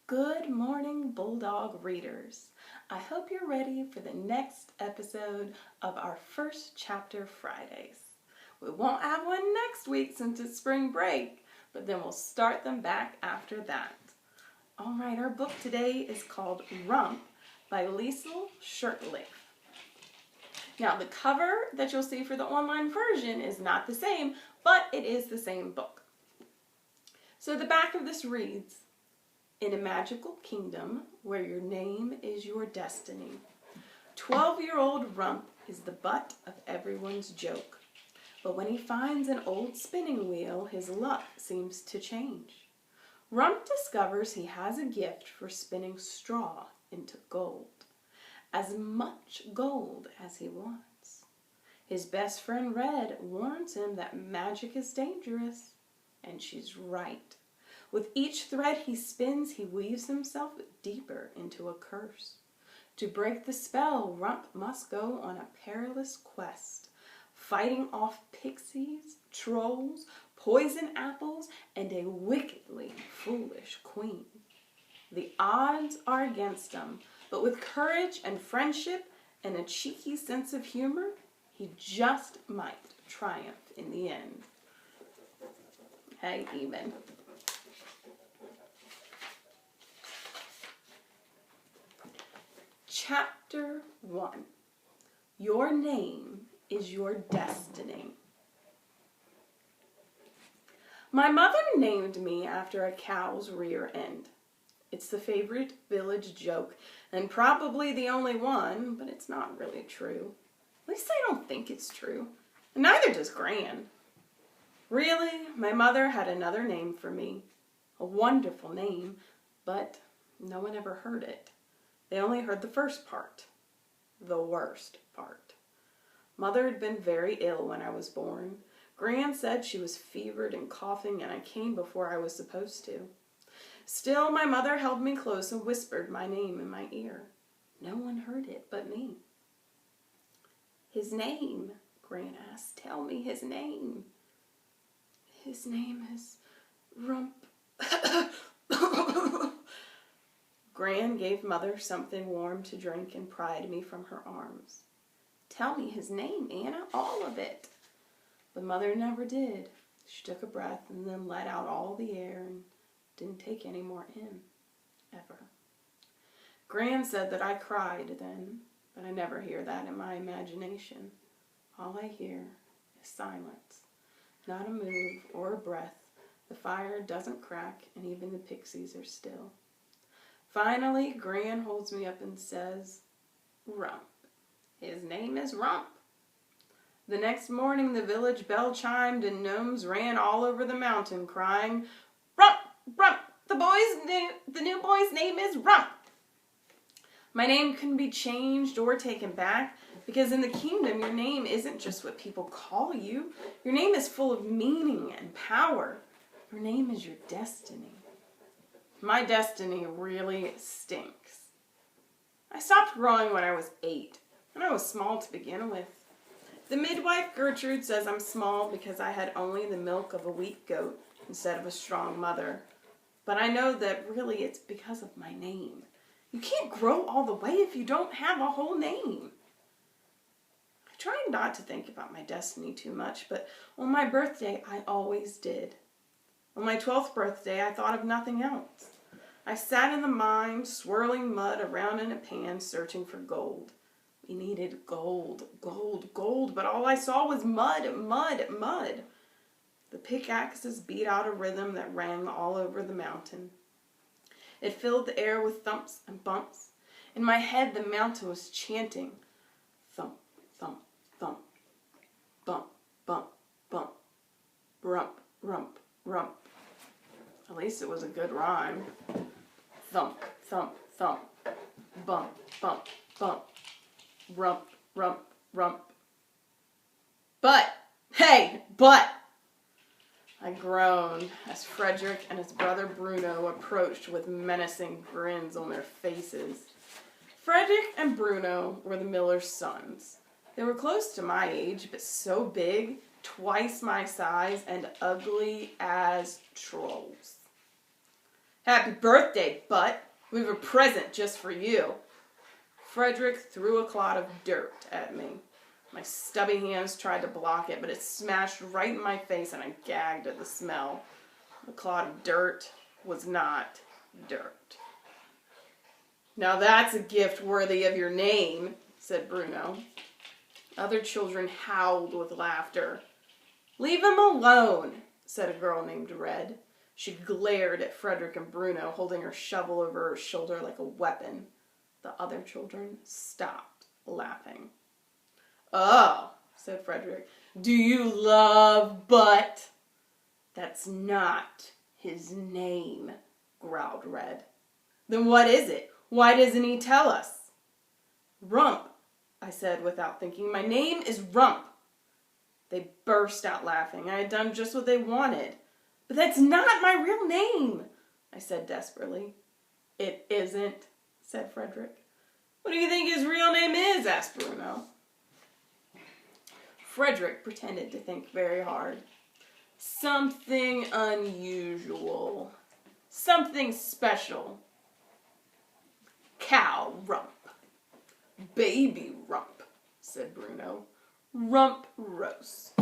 Good morning, Bulldog readers. I hope you're ready for the next episode of our First Chapter Fridays. We won't have one next week since it's spring break, but then we'll start them back after that. All right, our book today is called Rump by Liesl Shurtliff. Now, the cover that you'll see for the online version is not the same, but it is the same book. So the back of this reads, "In a magical kingdom where your name is your destiny, 12-year-old Rump is the butt of everyone's joke. But when he finds an old spinning wheel, his luck seems to change. Rump discovers he has a gift for spinning straw into gold. As much gold as he wants. His best friend Red warns him that magic is dangerous, and she's right. With each thread he spins, he weaves himself deeper into a curse. To break the spell, Rump must go on a perilous quest, fighting off pixies, trolls, poison apples, and a wickedly foolish queen. The odds are against him, but with courage and friendship and a cheeky sense of humor, he just might triumph in the end." Hey, even. Chapter 1. Your name is your destiny. My mother named me after a cow's rear end. It's the favorite village joke, and probably the only one, but it's not really true. At least I don't think it's true. And neither does Gran. Really, my mother had another name for me. A wonderful name, but no one ever heard it. They only heard the first part. The worst part. Mother had been very ill when I was born. Gran said she was fevered and coughing, and I came before I was supposed to. Still, my mother held me close and whispered my name in my ear. No one heard it but me. "His name," Gran asked. "Tell me his name." "His name is Rump." Gran gave Mother something warm to drink and pried me from her arms. "Tell me his name, Anna, all of it." But Mother never did. She took a breath and then let out all the air and didn't take any more in, ever. Gran said that I cried then, but I never hear that in my imagination. All I hear is silence. Not a move or a breath. The fire doesn't crack, and even the pixies are still. Finally, Gran holds me up and says, "Rump. His name is Rump." The next morning, the village bell chimed and gnomes ran all over the mountain crying, "Rump! Rump! The new boy's name is Rump." My name couldn't be changed or taken back because in the kingdom, your name isn't just what people call you. Your name is full of meaning and power. Your name is your destiny. My destiny really stinks. I stopped growing when I was 8, and I was small to begin with. The midwife Gertrude says I'm small because I had only the milk of a weak goat instead of a strong mother. But I know that really it's because of my name. You can't grow all the way if you don't have a whole name. I tried not to think about my destiny too much, but on my birthday I always did. On my 12th birthday, I thought of nothing else. I sat in the mine, swirling mud around in a pan, searching for gold. We needed gold, gold, gold, but all I saw was mud, mud, mud. The pickaxes beat out a rhythm that rang all over the mountain. It filled the air with thumps and bumps. In my head, the mountain was chanting, thump, thump, thump, bump, bump, bump, rump, rump, rump. At least it was a good rhyme. Thump, thump, thump, bump, bump, bump, rump, rump, rump. But, hey, but! I groaned as Frederick and his brother Bruno approached with menacing grins on their faces. Frederick and Bruno were the miller's sons. They were close to my age, but so big, twice my size, and ugly as trolls. Happy birthday, Butt. We have a present just for you. Frederick threw a clod of dirt at me. My stubby hands tried to block it, but it smashed right in my face and I gagged at the smell. The clod of dirt was not dirt. Now that's a gift worthy of your name, said Bruno. Other children howled with laughter. Leave him alone, said a girl named Red. She glared at Frederick and Bruno, holding her shovel over her shoulder like a weapon. The other children stopped laughing. Oh, said Frederick, do you love Butt? That's not his name, growled Red. Then what is it? Why doesn't he tell us? Rump, I said without thinking. My name is Rump. They burst out laughing. I had done just what they wanted. But that's not my real name, I said desperately. It isn't, said Frederick. What do you think his real name is? Asked Bruno. Frederick pretended to think very hard. Something unusual. Something special. Cow Rump. Baby Rump, said Bruno. Rump roast.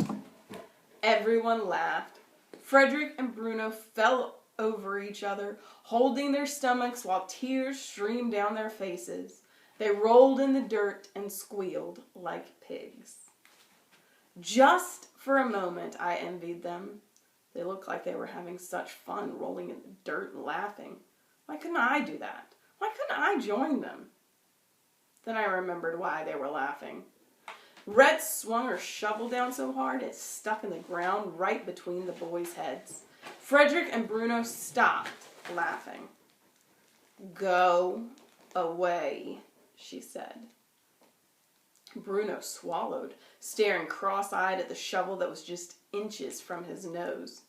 Everyone laughed. Frederick and Bruno fell over each other, holding their stomachs while tears streamed down their faces. They rolled in the dirt and squealed like pigs. Just for a moment, I envied them. They looked like they were having such fun rolling in the dirt and laughing. Why couldn't I do that? Why couldn't I join them? Then I remembered why they were laughing. Red swung her shovel down so hard it stuck in the ground right between the boys' heads. Frederick and Bruno stopped laughing. Go away, she said. Bruno swallowed, staring cross-eyed at the shovel that was just inches from his nose.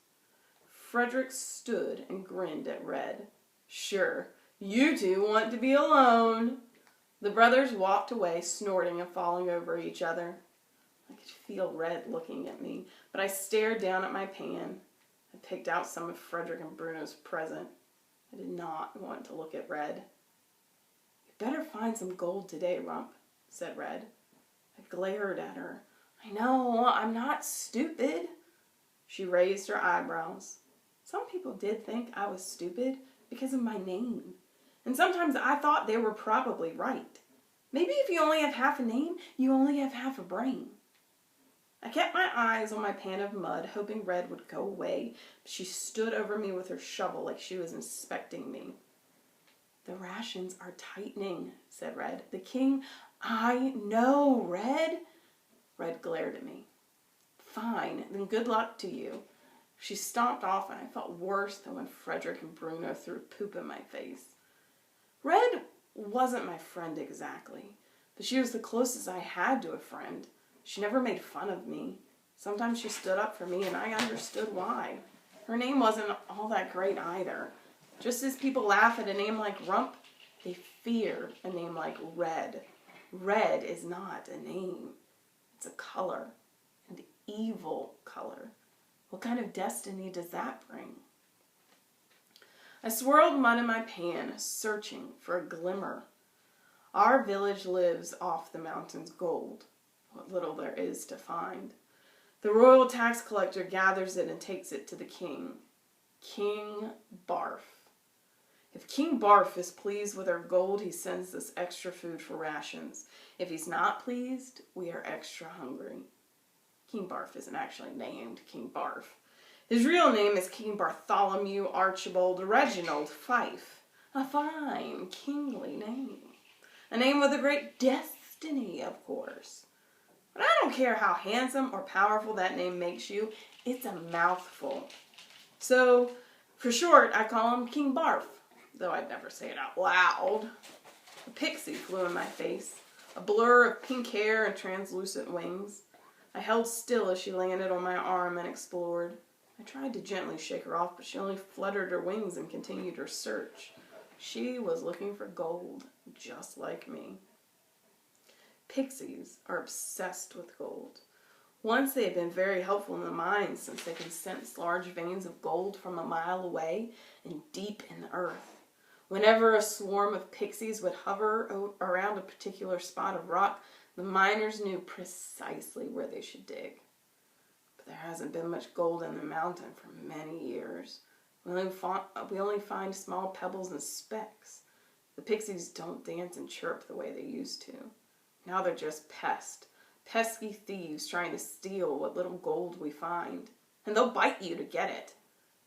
Frederick stood and grinned at Red. Sure, you two want to be alone. The brothers walked away, snorting and falling over each other. I could feel Red looking at me, but I stared down at my pan. I picked out some of Frederick and Bruno's present. I did not want to look at Red. You better find some gold today, Rump, said Red. I glared at her. I know, I'm not stupid. She raised her eyebrows. Some people did think I was stupid because of my name. And sometimes I thought they were probably right. Maybe if you only have half a name, you only have half a brain. I kept my eyes on my pan of mud, hoping Red would go away, but she stood over me with her shovel like she was inspecting me. The rations are tightening, said Red. The king, I know, Red. Red glared at me. Fine, then good luck to you. She stomped off and I felt worse than when Frederick and Bruno threw poop in my face. Red wasn't my friend exactly, but she was the closest I had to a friend. She never made fun of me. Sometimes she stood up for me and I understood why. Her name wasn't all that great either. Just as people laugh at a name like Rump, they fear a name like Red. Red is not a name. It's a color, an evil color. What kind of destiny does that bring? I swirled mud in my pan, searching for a glimmer. Our village lives off the mountain's gold, what little there is to find. The royal tax collector gathers it and takes it to the king. King Barf. If King Barf is pleased with our gold, he sends us extra food for rations. If he's not pleased, we are extra hungry. King Barf isn't actually named King Barf. His real name is King Bartholomew Archibald Reginald Fife. A fine, kingly name. A name with a great destiny, of course. But I don't care how handsome or powerful that name makes you, it's a mouthful. So, for short, I call him King Barf, though I'd never say it out loud. A pixie flew in my face, a blur of pink hair and translucent wings. I held still as she landed on my arm and explored. I tried to gently shake her off, but she only fluttered her wings and continued her search. She was looking for gold, just like me. Pixies are obsessed with gold. Once they had been very helpful in the mines, since they could sense large veins of gold from a mile away and deep in the earth. Whenever a swarm of pixies would hover around a particular spot of rock, the miners knew precisely where they should dig. But there hasn't been much gold in the mountain for many years. We only find small pebbles and specks. The pixies don't dance and chirp the way they used to. Now they're just pesky thieves trying to steal what little gold we find. And they'll bite you to get it.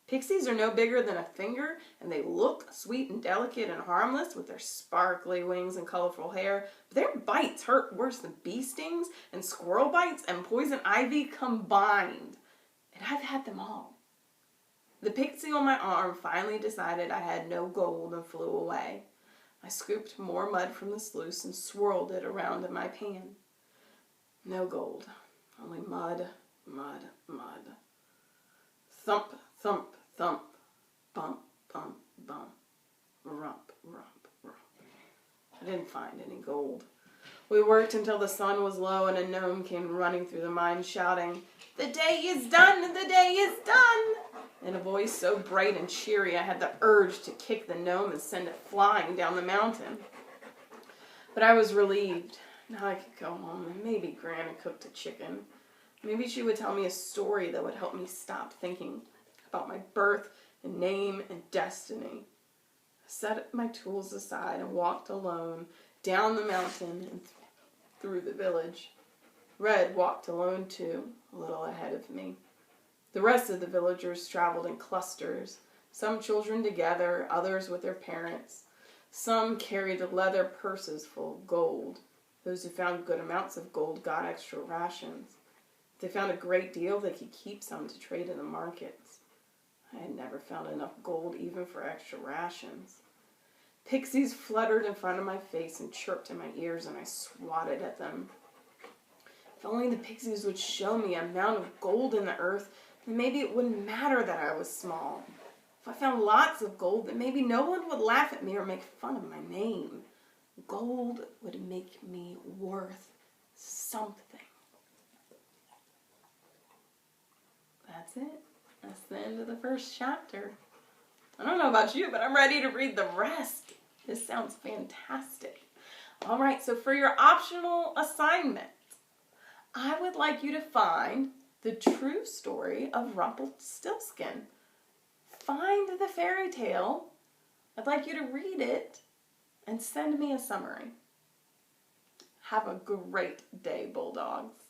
Pixies are no bigger than a finger, and they look sweet and delicate and harmless with their sparkly wings and colorful hair, but their bites hurt worse than bee stings and squirrel bites and poison ivy combined. And I've had them all. The pixie on my arm finally decided I had no gold and flew away. I scooped more mud from the sluice and swirled it around in my pan. No gold, only mud, mud, mud. Thump, thump, thump, bump, bump, bump, rump, rump, rump. I didn't find any gold. We worked until the sun was low and a gnome came running through the mine shouting, "The day is done! The day is done!" In a voice so bright and cheery I had the urge to kick the gnome and send it flying down the mountain. But I was relieved. Now I could go home and maybe Gran had cooked a chicken. Maybe she would tell me a story that would help me stop thinking about my birth and name and destiny. I set my tools aside and walked alone down the mountain and through the village. Red walked alone too, a little ahead of me. The rest of the villagers traveled in clusters, some children together, others with their parents. Some carried leather purses full of gold. Those who found good amounts of gold got extra rations. If they found a great deal, they could keep some to trade in the markets. I had never found enough gold even for extra rations. Pixies fluttered in front of my face and chirped in my ears, and I swatted at them. If only the pixies would show me an amount of gold in the earth, then maybe it wouldn't matter that I was small. If I found lots of gold, then maybe no one would laugh at me or make fun of my name. Gold would make me worth something. That's it. That's the end of the first chapter. I don't know about you, but I'm ready to read the rest. This sounds fantastic. All right, so for your optional assignment, I would like you to find the true story of Rumpelstiltskin. Find the fairy tale. I'd like you to read it and send me a summary. Have a great day, Bulldogs.